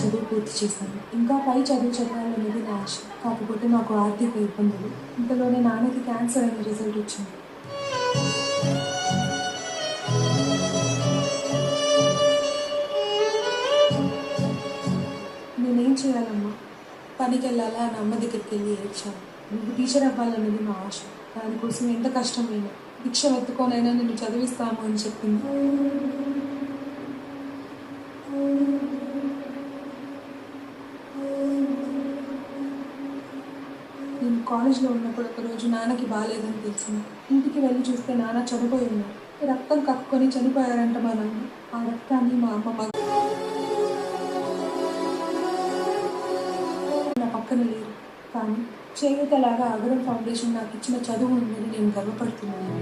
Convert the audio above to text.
చదువు పూర్తి చేశాను. ఇంకా పై చదువు చదవాలనేది నా ఆశ. కాకపోతే మాకు ఆర్థిక ఇబ్బందులు. ఇంతలోనే నాన్నకి క్యాన్సర్ అనే రిజల్ట్ వచ్చింది. నేనేం చేయాలమ్మా? పనికెళ్ళాలా అని అమ్మ దగ్గరికెళ్ళి ఏడ్చాను. నువ్వు టీచర్ అవ్వాలన్నది మా ఆశ. దానికోసం ఎంత కష్టమైనా భిక్ష వెతుకోనైనా నిన్ను చదివిస్తాము అని చెప్పింది. నేను కాలేజ్లో ఉన్నప్పుడు ఒకరోజు నాన్నకి బాగాలేదని తెలిసింది. ఇంటికి వెళ్ళి చూస్తే నాన్న చనిపోయి ఉన్నాడు. రక్తం కక్కుకొని చనిపోయారంట మా నాన్న. ఆ రక్తాన్ని మా అమ్మ నా పక్కన లేరు. కానీ చేయూతలాగా అగరం ఫౌండేషన్ నాకు ఇచ్చిన చదువు ఉందని నేను గర్వపడుతున్నాను.